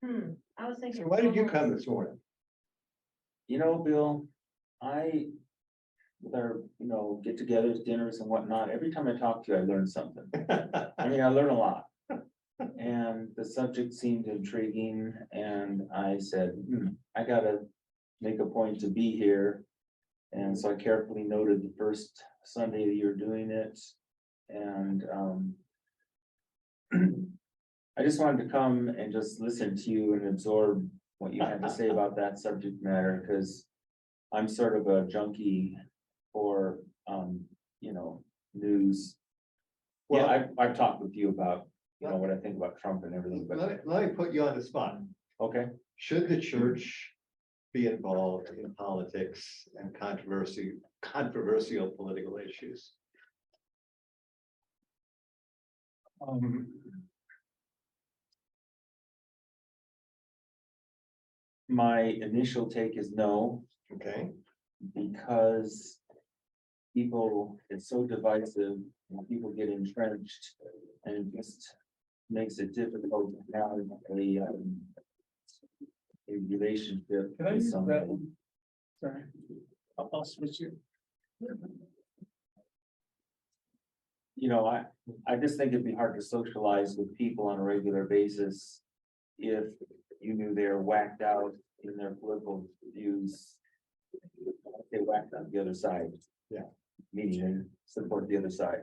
I was thinking. So why did you come this morning? You know, Bill, with our, get-togethers, dinners and whatnot, every time I talk to you, I learn something. I mean, I learn a lot. And the subject seemed intriguing, and I said, I gotta make a point to be here. And so I carefully noted the first Sunday that you're doing it. And I just wanted to come and just listen to you and absorb what you had to say about that subject matter, because I'm sort of a junkie for, news. Well, Yeah, I've talked with you about, what I think about Trump and everything, but, let me put you on the spot. okay. Should the church be involved in politics and controversial political issues? My initial take is no, Okay, because it's so divisive, when people get entrenched, and it just makes it difficult to have a relationship. Can I with use that somebody. one? Sorry, I'll switch you. I just think it'd be hard to socialize with people on a regular basis if you knew they're whacked out in their political views. They whacked on the other side. Yeah. Meaning they support the other side.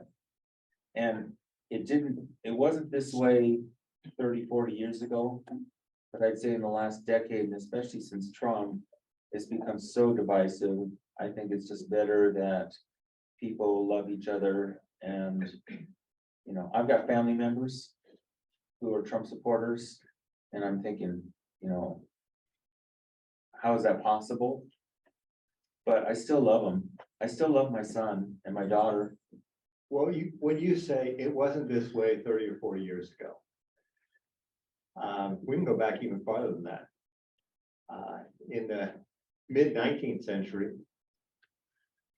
And it wasn't this way 30, 40 years ago. But I'd say in the last decade, and especially since Trump, it's become so divisive. I think it's just better that people love each other. And, I've got family members who are Trump supporters, and I'm thinking, how is that possible? But I still love them. I still love my son and my daughter. well, when you say it wasn't this way 30 or 40 years ago, we can go back even farther than that. In the mid-19th century,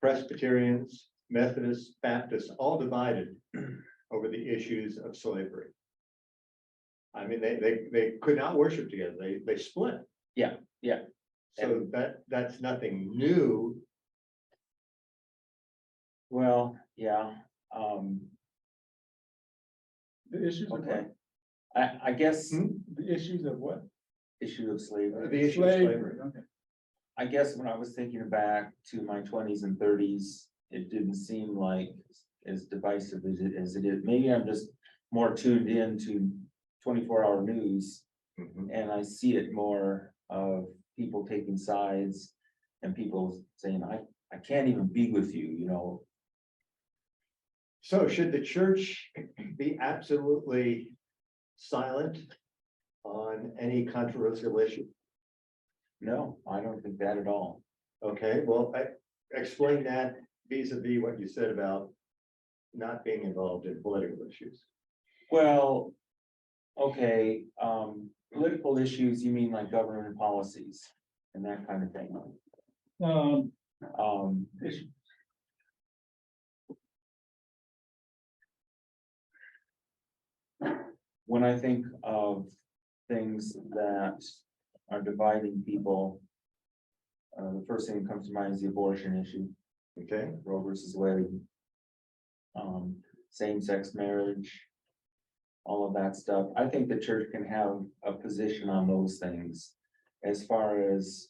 Presbyterians, Methodists, Baptists, all divided over the issues of slavery. I mean, they could not worship together. They split. Yeah. So that's nothing new. Well, yeah, The issues of okay. what? I guess The issues of what? issue of slavery. The issue of slavery. Okay. I guess when I was thinking back to my 20s and 30s, it didn't seem like as divisive as it is. Maybe I'm just more tuned in to 24-hour news, Mhm. and I see it more of people taking sides and people saying, I can't even be with you, So should the church be absolutely silent on any controversial issue? No, I don't think that at all. Okay, well, explain that vis-a-vis what you said about not being involved in political issues. Well, okay, political issues, you mean like government policies and that kind of thing? Issues. When I think of things that are dividing people, the first thing that comes to mind is the abortion issue, Okay, Roe versus Wade. Same-sex marriage, all of that stuff. I think the church can have a position on those things. As far as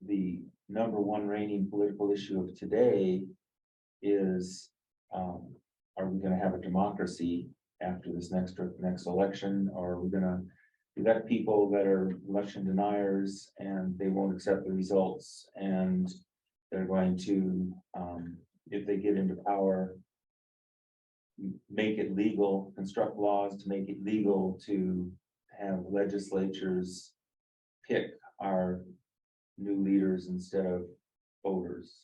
the number one reigning political issue of today is, are we gonna have a democracy after this next election, or are we gonna, we got people that are election deniers and they won't accept the results, and they're going to, if they get into power, make it legal, construct laws to make it legal to have legislatures pick our new leaders instead of voters.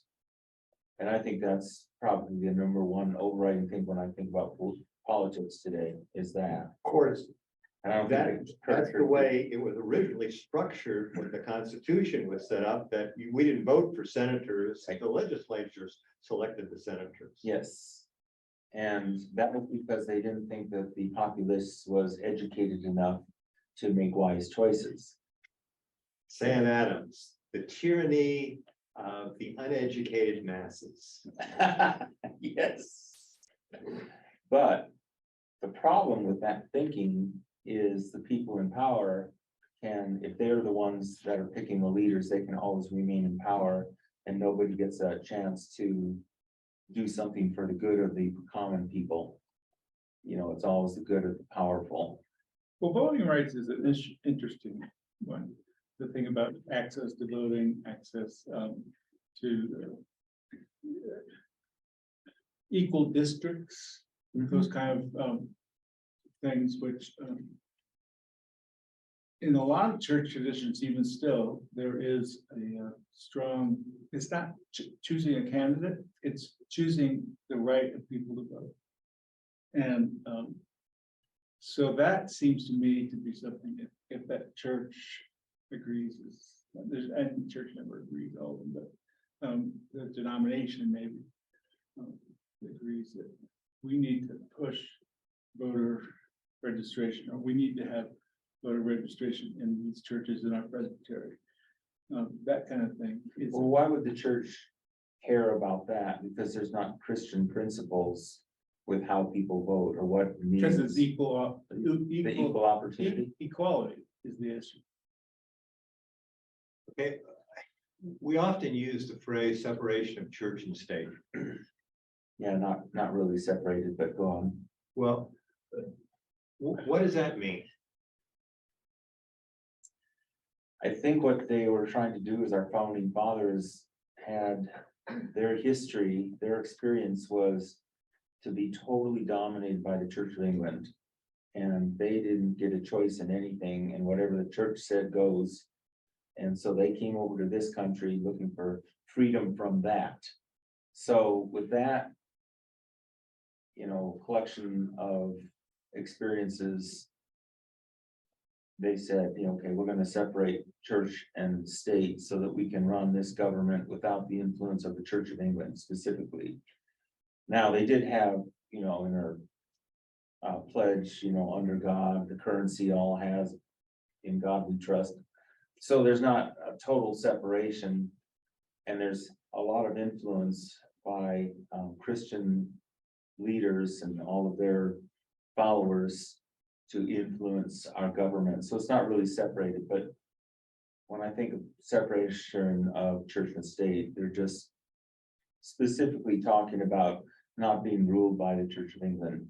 And I think that's probably the number one overriding thing when I think about politics today, is that. of course, And I don't think that's the way it was originally structured when the Constitution was set up, that we didn't vote for senators, the legislatures selected the senators. Yes. And that was because they didn't think that the populace was educated enough to make wise choices. Sam Adams, the tyranny of the uneducated masses. Yes. But the problem with that thinking is the people in power can, if they're the ones that are picking the leaders, they can always remain in power and nobody gets a chance to do something for the good of the common people. You know, it's always the good of the powerful. Well, voting rights is an interesting one. The thing about access to voting, access to equal districts, those kind of things which in a lot of church traditions, even still, there is a strong, it's not choosing a candidate, it's choosing the right of people to vote. And so that seems to me to be something, if that church agrees, is there's, and the church never agrees all of them, but the denomination maybe agrees that we need to push voter registration, or we need to have voter registration in these churches in our presbytery. That kind of thing. Well, why would the church care about that? Because there's not Christian principles with how people vote or what it means. Because it's The equal opportunity. equality is the issue. Okay, we often use the phrase separation of church and state. Yeah, not really separated, but go on. Well, what does that mean? I think what they were trying to do is our founding fathers had their history, their experience was to be totally dominated by the Church of England. And they didn't get a choice in anything, and whatever the church said goes. And so they came over to this country looking for freedom from that. So with that, you know, collection of experiences, they said, you know, okay, we're going to separate church and state so that we can run this government without the influence of the Church of England specifically. Now, they did have, you know, in their pledge, you know, under God, the currency all has in God we trust. So there's not a total separation, and there's a lot of influence by Christian leaders and all of their followers to influence our government. So it's not really separated, but when I think of separation of church and state, they're just specifically talking about not being ruled by the Church of England.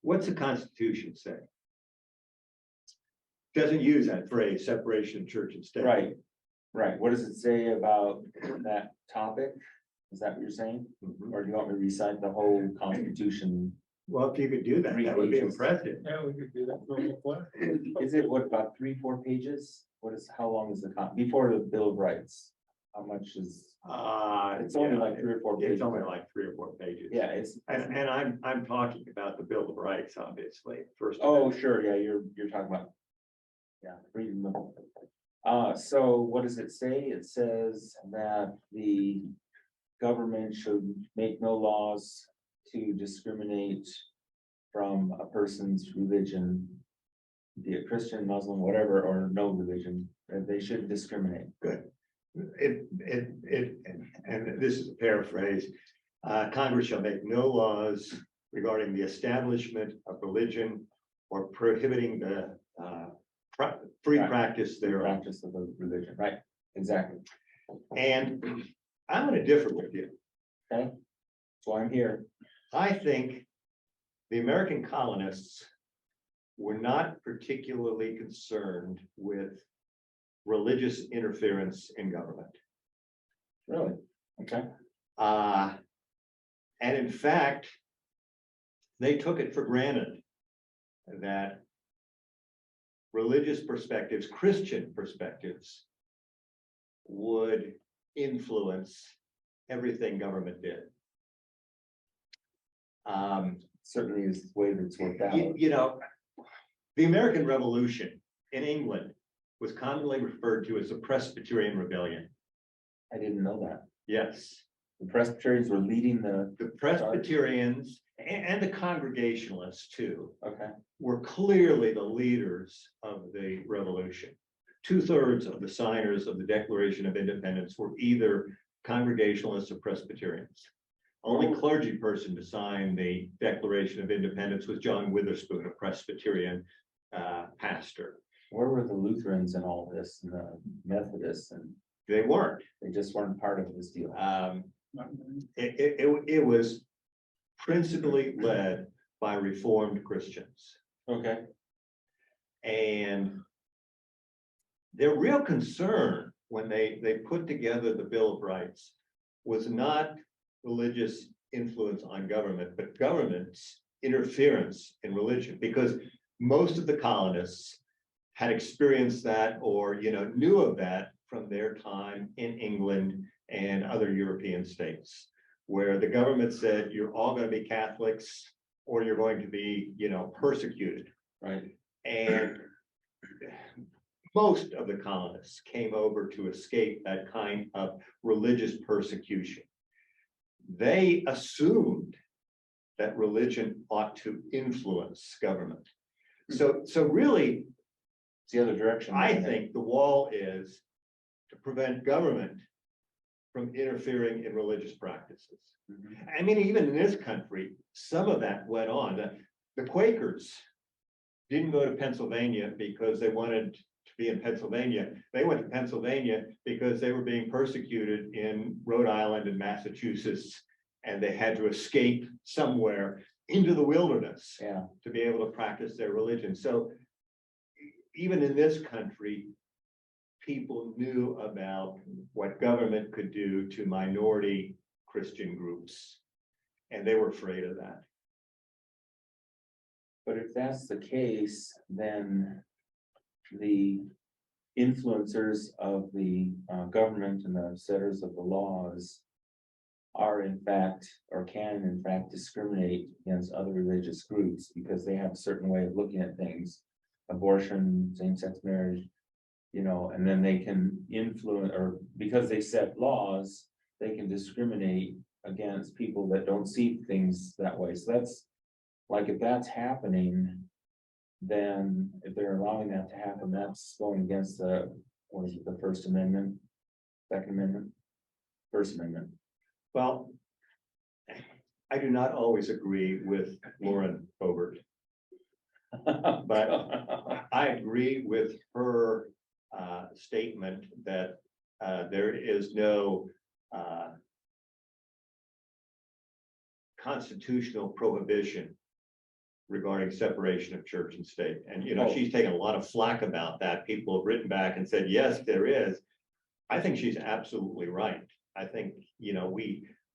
What's the Constitution say? Doesn't use that phrase, separation of church and state. Right, right. What does it say about that topic? Is that what you're saying? Mhm. Or do you want me to recite the whole Constitution? Well, if you could do that, that would be impressive. Yeah, we could do that for a while. Is it what, about 3-4 pages? What is, how long is the before the Bill of Rights? How much is, it's only like 3 or 4 pages. It's only like 3 or 4 pages. Yeah, it's, And I'm talking about the Bill of Rights, obviously, first. oh, sure, yeah, you're talking about. Yeah, freedom of. So what does it say? It says that the government should make no laws to discriminate from a person's religion, be it Christian, Muslim, whatever, or no religion, that they shouldn't discriminate. Good. And this is a paraphrase, Congress shall make no laws regarding the establishment of religion or prohibiting the free Right. practice thereof. Practice of the religion, right? Exactly. And I'm going to differ with you. Okay, that's why I'm here. I think the American colonists were not particularly concerned with religious interference in government. Really? Okay. And in fact, they took it for granted that religious perspectives, Christian perspectives, would influence everything government did. Certainly is the way that's worked out. You know, the American Revolution in England was commonly referred to as the Presbyterian Rebellion. I didn't know that. Yes, The Presbyterians were leading the, The Presbyterians and the Congregationalists too okay, were clearly the leaders of the revolution. 2/3 of the signers of the Declaration of Independence were either Congregationalists or Presbyterians. Only clergy person to sign the Declaration of Independence was John Witherspoon, a Presbyterian pastor. where were the Lutherans in all this, and the Methodists, and They weren't. they just weren't part of this deal? It was principally led by Reformed Christians. Okay, And their real concern when they put together the Bill of Rights was not religious influence on government, but government's interference in religion, because most of the colonists had experienced that or, knew of that from their time in England and other European states, where the government said, you're all going to be Catholics or you're going to be, persecuted. right, And most of the colonists came over to escape that kind of religious persecution. They assumed that religion ought to influence government. So really, it's the other direction. I isn't it? think the wall is to prevent government from interfering in religious practices. Mhm. I mean, even in this country, some of that went on. The Quakers didn't go to Pennsylvania because they wanted to be in Pennsylvania. They went to Pennsylvania because they were being persecuted in Rhode Island and Massachusetts, and they had to escape somewhere into the wilderness Yeah, to be able to practice their religion. So even in this country, people knew about what government could do to minority Christian groups, and they were afraid of that. but if that's the case, then the influencers of the government and the setters of the laws are in fact, or can in fact discriminate against other religious groups because they have a certain way of looking at things. Abortion, same-sex marriage, and then they can influence, or because they set laws, they can discriminate against people that don't see things that way. So that's like, if that's happening, then if they're allowing that to happen, that's going against what is it, the First Amendment, Second Amendment, First Amendment. Well, I do not always agree with Lauren Boebert, but I agree with her statement that there is no constitutional prohibition regarding separation of church and state. And, she's taken a lot of flack about that. People have written back and said, yes, there is. I think she's absolutely right. I think,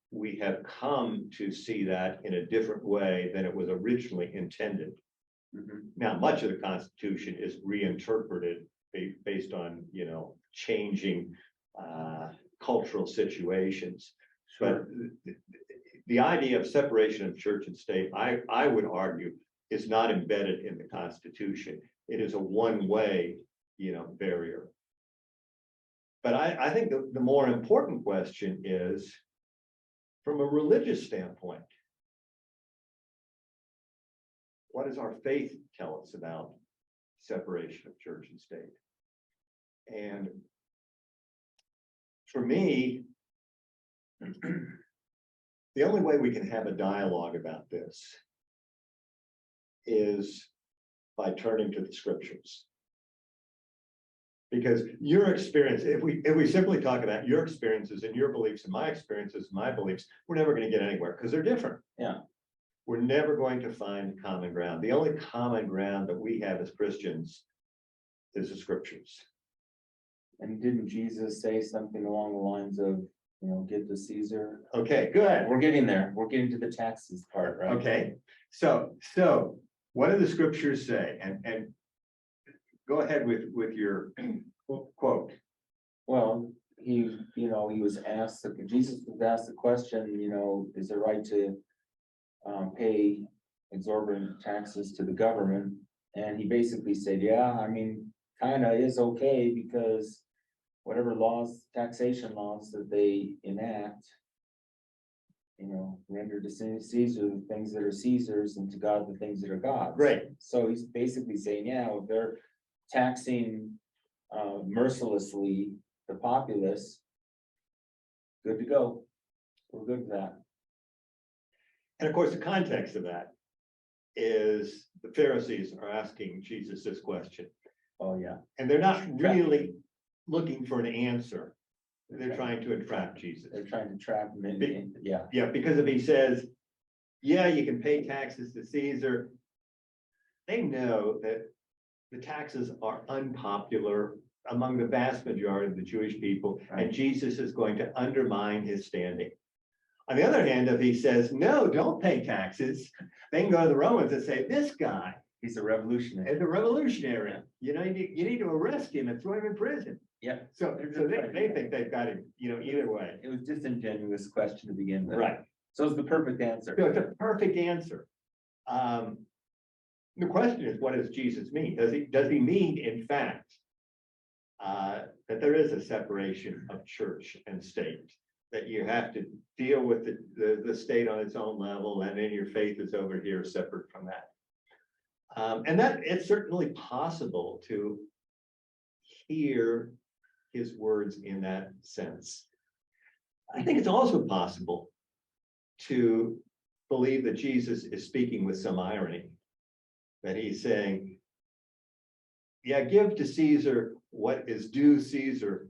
we have come to see that in a different way than it was originally intended. Mhm. Now, much of the Constitution is reinterpreted based on, changing cultural situations. But the idea of separation of church and state, I would argue, is not embedded in the Constitution. It is a one-way, barrier. But I think the more important question is, from a religious standpoint, what does our faith tell us about separation of church and state? And for me, the only way we can have a dialogue about this is by turning to the scriptures. Because your experience, if we simply talk about your experiences and your beliefs and my experiences, my beliefs, we're never going to get anywhere because they're different. Yeah. We're never going to find common ground. The only common ground that we have as Christians is the scriptures. And didn't Jesus say something along the lines of, get to Caesar? Okay, good. We're getting there. We're getting to the taxes part, right? Okay, so what do the scriptures say? And go ahead with your quote. Well, he was asked, Jesus was asked the question, is it right to pay exorbitant taxes to the government? And he basically said, yeah, I mean, kind of is okay because whatever laws, taxation laws that they enact, render to Caesar the things that are Caesar's and to God the things that are God's. Right. So he's basically saying, yeah, if they're taxing mercilessly the populace, good to go. We're good with that. And of course, the context of that is the Pharisees are asking Jesus this question, Oh, yeah. and they're not really looking for an answer. They're trying to entrap Jesus. They're trying to trap him in, yeah. Yeah, because if he says, yeah, you can pay taxes to Caesar, they know that the taxes are unpopular among the vast majority of the Jewish people, and Right. Jesus is going to undermine his standing. On the other hand, if he says, no, don't pay taxes, they can go to the Romans and say, this guy He's a revolutionary. is a revolutionary. You need to arrest him and throw him in prison. Yeah, So they think they've got him, either way. it was disingenuous question to begin with. Right. So it's the perfect answer. So it's a perfect answer. The question is, what does Jesus mean? Does he mean, in fact, that there is a separation of church and state? That you have to deal with the state on its own level, and then your faith is over here separate from that. And that it's certainly possible to hear his words in that sense. I think it's also possible to believe that Jesus is speaking with some irony, that he's saying, yeah, give to Caesar what is due Caesar,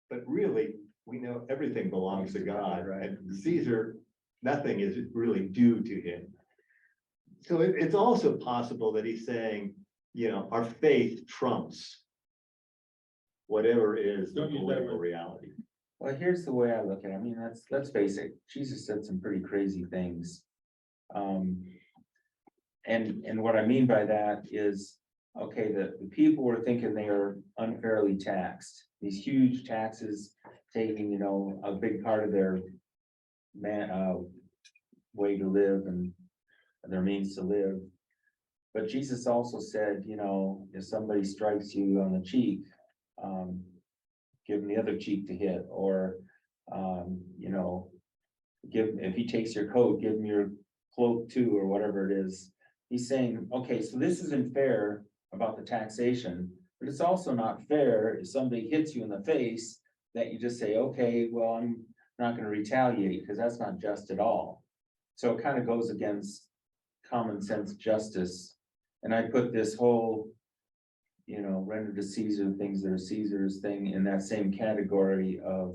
but really, we know everything belongs to God, right? and Caesar, nothing is really due to him. So it's also possible that he's saying, our faith trumps whatever is the Don't use that political word. reality. Well, here's the way I look at it. I mean, let's face it, Jesus said some pretty crazy things. And what I mean by that is, okay, the people were thinking they are unfairly taxed. These huge taxes taking, a big part of their way to live and their means to live. But Jesus also said, if somebody strikes you on the cheek, give him the other cheek to hit, or, if he takes your coat, give him your cloak too, or whatever it is. He's saying, okay, so this isn't fair about the taxation, but it's also not fair if somebody hits you in the face that you just say, okay, well, I'm not going to retaliate, because that's not just at all. So it kind of goes against common sense justice. And I put this whole, render to Caesar things that are Caesar's thing in that same category of,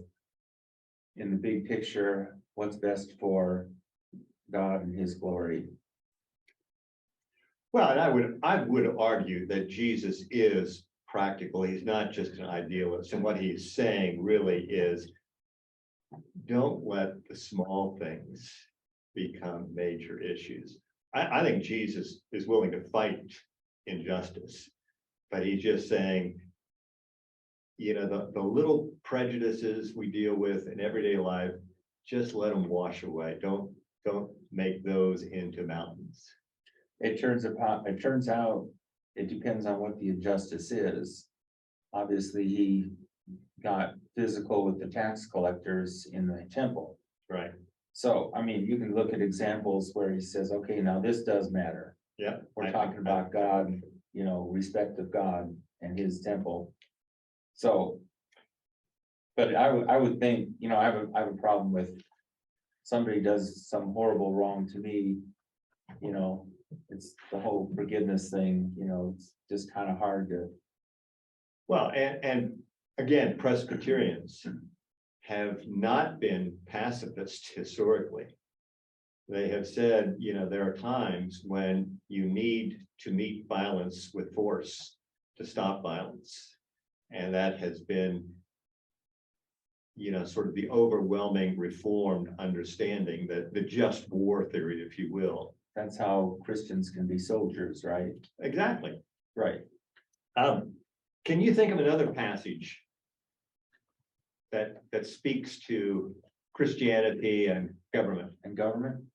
in the big picture, what's best for God and his glory. Well, and I would argue that Jesus is practical. He's not just an idealist. And what he's saying really is, don't let the small things become major issues. I think Jesus is willing to fight injustice, but he's just saying, the little prejudices we deal with in everyday life, just let them wash away. Don't make those into mountains. It turns out, it depends on what the injustice is. Obviously, he got physical with the tax collectors in the temple. Right. So, I mean, you can look at examples where he says, okay, now this does matter. Yeah. We're talking about God, respect of God and his temple. So, but I would think, I have a problem with somebody does some horrible wrong to me, it's the whole forgiveness thing, it's just kind of hard to. Well, and again, Presbyterians have not been pacifists historically. They have said, there are times when you need to meet violence with force to stop violence. And that has been, sort of the overwhelming Reformed understanding, that the just war theory, if you will. That's how Christians can be soldiers, right? Exactly. Right. Can you think of another passage that speaks to Christianity and government? And government?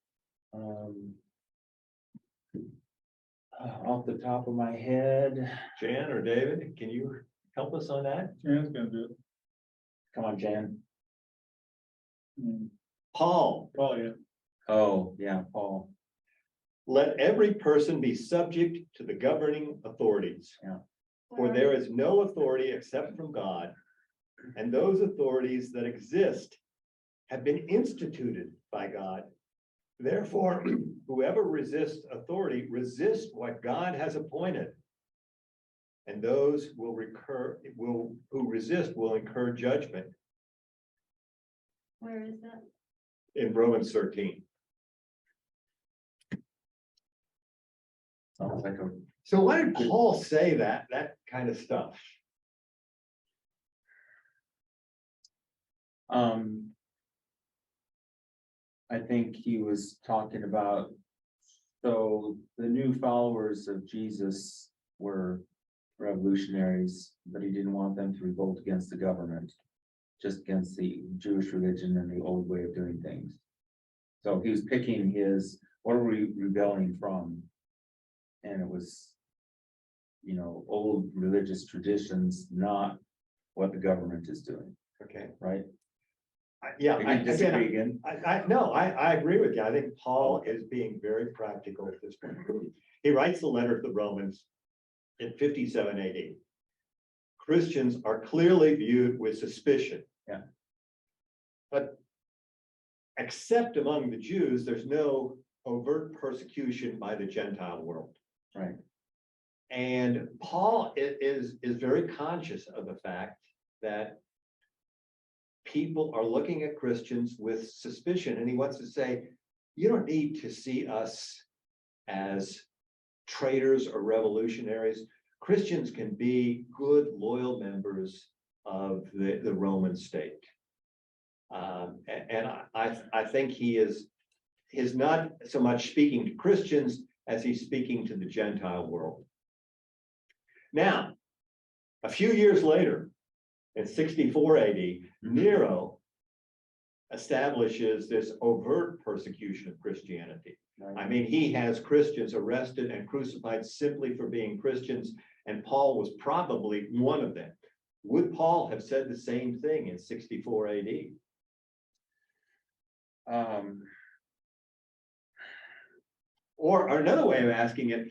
Off the top of my head, Jan or David, can you help us on that? Jan's gonna do it. come on, Jan. Paul, Oh, yeah. Oh, yeah, Paul. let every person be subject to the governing authorities. For there is no authority except from God, and those authorities that exist have been instituted by God. Therefore, whoever resists authority resists what God has appointed. And those who resist will incur judgment. Where is that? In Romans 13. Sounds like a, So why did Paul say that kind of stuff? I think he was talking about, so the new followers of Jesus were revolutionaries, but he didn't want them to revolt against the government, just against the Jewish religion and the old way of doing things. So he was picking his, what are we rebelling from? And it was, old religious traditions, not what the government is doing, Okay, right? yeah, We can disagree again. I agree with you. I think Paul is being very practical at this point. He writes the letter to the Romans in 57 AD. Christians are clearly viewed with suspicion. Yeah. But except among the Jews, there's no overt persecution by the Gentile world. Right. And Paul is very conscious of the fact that people are looking at Christians with suspicion, and he wants to say, you don't need to see us as traitors or revolutionaries. Christians can be good, loyal members of the Roman state. And I think he is not so much speaking to Christians as he's speaking to the Gentile world. Now, a few years later, in 64 AD, Nero establishes this overt persecution of Christianity. I mean, he has Christians arrested and crucified simply for being Christians, and Paul was probably one of them. Would Paul have said the same thing in 64 AD? Or another way of asking it,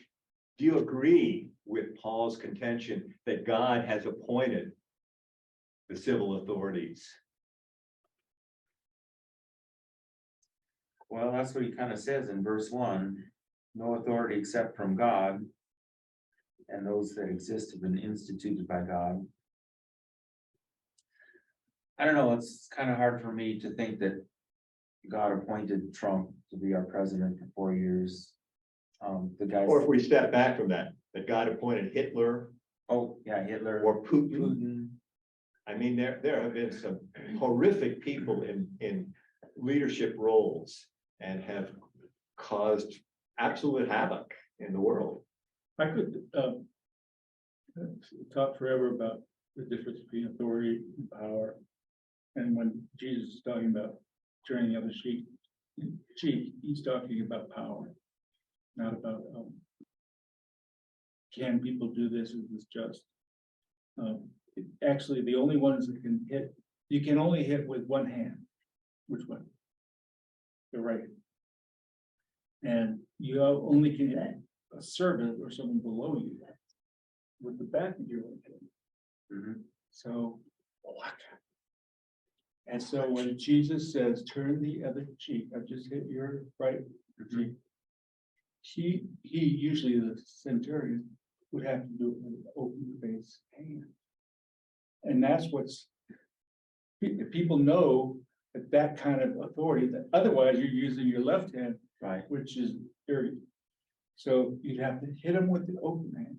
do you agree with Paul's contention that God has appointed the civil authorities? Well, that's what he kind of says in verse 1, no authority except from God, and those that exist have been instituted by God. I don't know, it's kind of hard for me to think that God appointed Trump to be our president for 4 years. The guys. Or if we step back from that God appointed Hitler Oh, yeah, Hitler. or Putin. Putin. I mean, there have been some horrific people in leadership roles and have caused absolute havoc in the world. I could talk forever about the difference between authority and power. And when Jesus is talking about turning the other cheek, he's talking about power, not about can people do this? Is this just? Actually, the only ones that can hit, you can only hit with one hand. Which one? The right. And you only can hit a servant or someone below you with the back of your right hand. So, and so when Jesus says, turn the other cheek, I've just hit your right cheek. He usually, the centurion, would have to do it with an open face hand. And that's what's, people know that kind of authority, that otherwise you're using your left hand, Right. which is dirty. So you'd have to hit them with the open hand.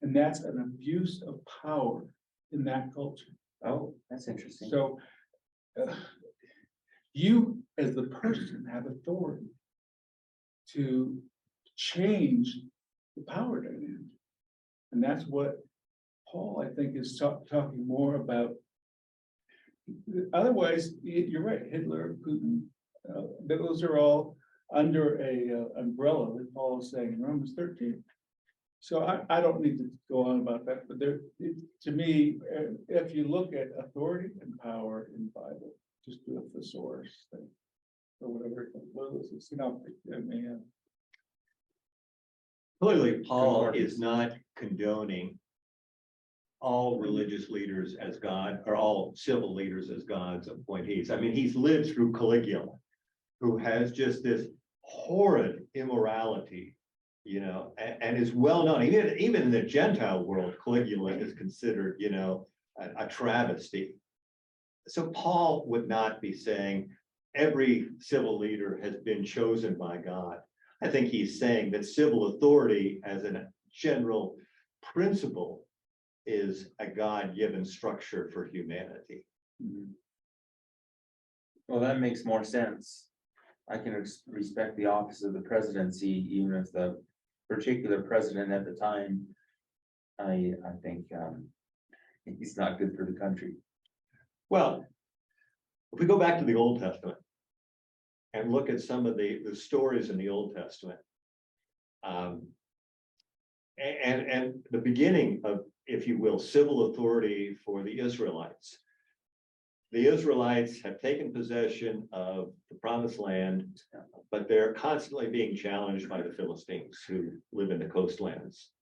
And that's an abuse of power in that culture. Oh, that's interesting. So you, as the person, have authority to change the power dynamic. And that's what Paul, I think, is talking more about. Otherwise, you're right, Hitler, Putin, those are all under a umbrella that Paul is saying in Romans 13. So I don't need to go on about that, but to me, if you look at authority and power in the Bible, just do a thesaurus thing. or whatever. What was it? Synoptic, I mean, Clearly, Paul Concordance. is not condoning all religious leaders as God, or all civil leaders as God's appointees. I mean, he's lived through Caligula, who has just this horrid immorality, you know, and is well known, even in the Gentile world, Caligula is considered, you know, a travesty. So Paul would not be saying every civil leader has been chosen by God. I think he's saying that civil authority as a general principle is a God-given structure for humanity. Well, that makes more sense. I can respect the office of the presidency, even if the particular president at the time, I think, he's not good for the country. Well, if we go back to the Old Testament and look at some of the stories in the Old Testament, and the beginning of, if you will, civil authority for the Israelites. The Israelites have taken possession of the promised land, but they're constantly being challenged by the Philistines who live in the coastlands.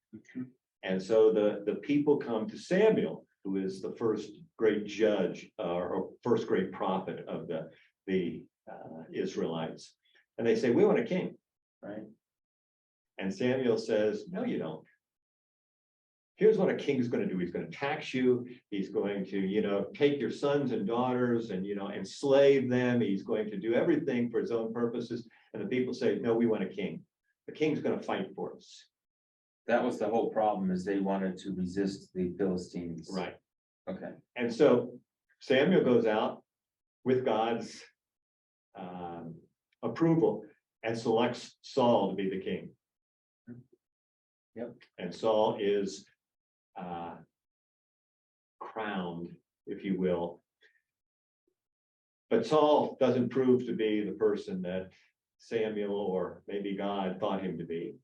And so the people come to Samuel, who is the first great judge or first great prophet of the Israelites. And they say, we want a king, right? And Samuel says, no, you don't. Here's what a king's going to do. He's going to tax you. He's going to, you know, take your sons and daughters and, you know, enslave them. He's going to do everything for his own purposes. And the people say, no, we want a king. The king's going to fight for us. That was the whole problem, is they wanted to resist the Philistines. Right. Okay. And so Samuel goes out with God's approval and selects Saul to be the king. Yep. And Saul is crowned, if you will. But Saul doesn't prove to be the person that Samuel or maybe God thought him to be.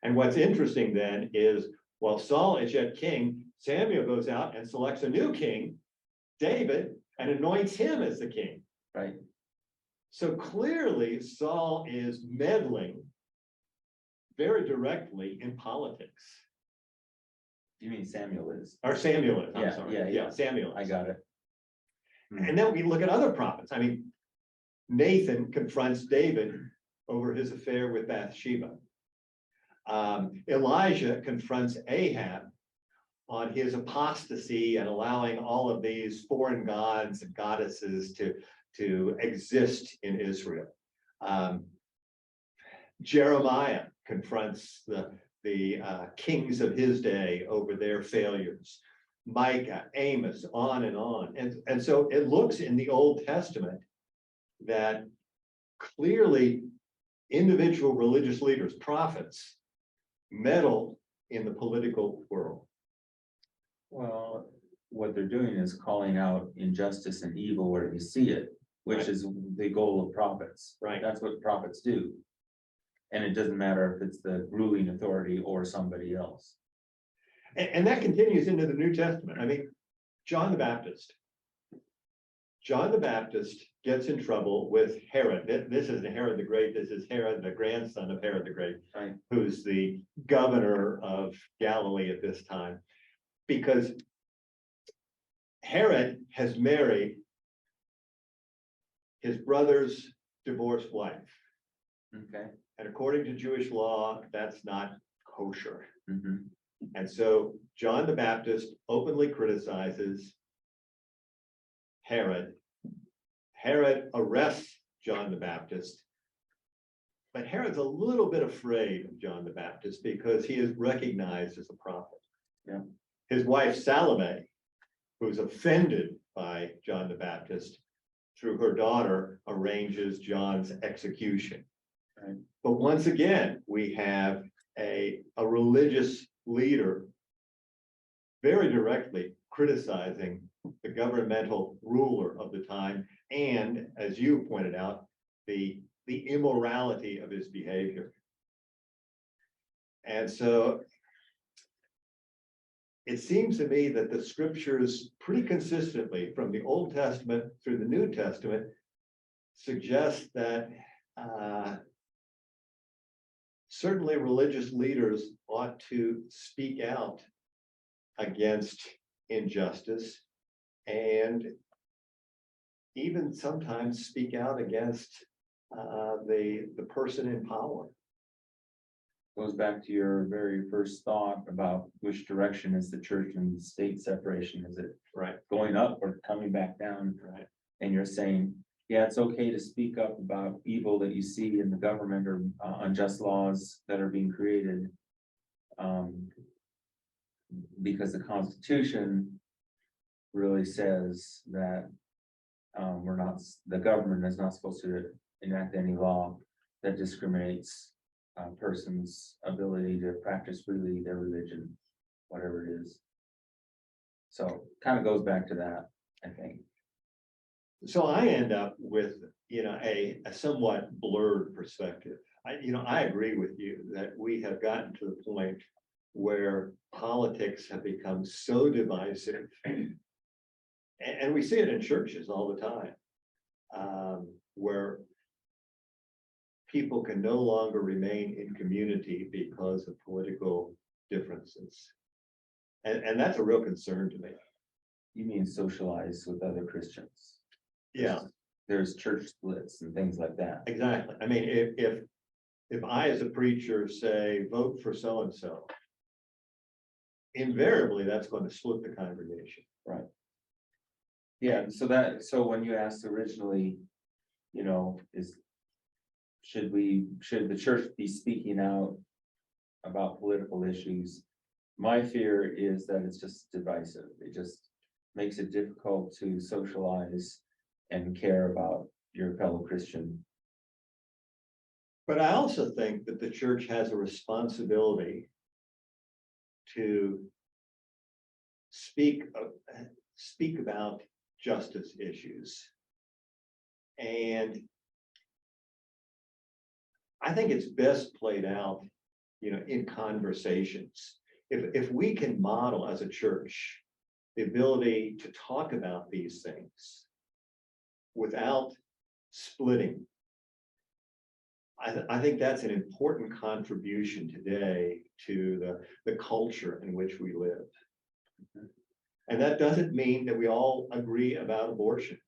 And what's interesting then is, while Saul is yet king, Samuel goes out and selects a new king, David, and anoints him as the king. Right. So clearly Saul is meddling very directly in politics. You mean Samuel is? Or Samuel is, I'm Yeah, sorry. yeah. Samuel is. I got it. And then we look at other prophets. I mean, Nathan confronts David over his affair with Bathsheba. Elijah confronts Ahab on his apostasy and allowing all of these foreign gods and goddesses to exist in Israel. Jeremiah confronts the kings of his day over their failures. Micah, Amos, on and on. And so it looks in the Old Testament that clearly individual religious leaders, prophets, meddle in the political world. Well, what they're doing is calling out injustice and evil where you see it, which Right. is the goal of prophets. Right. That's what prophets do. And it doesn't matter if it's the ruling authority or somebody else. And that continues into the New Testament. I mean, John the Baptist. John the Baptist gets in trouble with Herod. This isn't Herod the Great. This is Herod, the grandson of Herod the Great, Right. who's the governor of Galilee at this time. Because Herod has married his brother's divorced wife. Okay. And according to Jewish law, that's not kosher. Mhm. And so John the Baptist openly criticizes Herod. Herod arrests John the Baptist. But Herod's a little bit afraid of John the Baptist because he is recognized as a prophet. Yeah. His wife Salome, who's offended by John the Baptist, through her daughter, arranges John's execution. Right. But once again, we have a religious leader very directly criticizing the governmental ruler of the time, and as you pointed out, the immorality of his behavior. And so it seems to me that the scriptures pretty consistently from the Old Testament through the New Testament suggests that certainly religious leaders ought to speak out against injustice and even sometimes speak out against the person in power. Goes back to your very first thought about which direction is the church and state separation. Is it Right. going up or coming back down? Right. And you're saying, yeah, it's okay to speak up about evil that you see in the government or unjust laws that are being created. Because the Constitution really says that the government is not supposed to enact any law that discriminates a person's ability to practice freely their religion, whatever it is. So kind of goes back to that, I think. So I end up with, a somewhat blurred perspective. I agree with you that we have gotten to the point where politics have become so divisive. And we see it in churches all the time, where people can no longer remain in community because of political differences. And that's a real concern to me. You mean socialize with other Christians? Yeah, There's church splits and things like that. exactly. I mean, if I as a preacher say, vote for so-and-so, invariably that's going to split the congregation. Right. Yeah, so when you asked originally, should the church be speaking out about political issues? My fear is that it's just divisive. It just makes it difficult to socialize and care about your fellow Christian. But I also think that the church has a responsibility to speak about justice issues. And I think it's best played out, in conversations. If we can model as a church the ability to talk about these things without splitting, I think that's an important contribution today to the culture in which we live. And that doesn't mean that we all agree about abortion.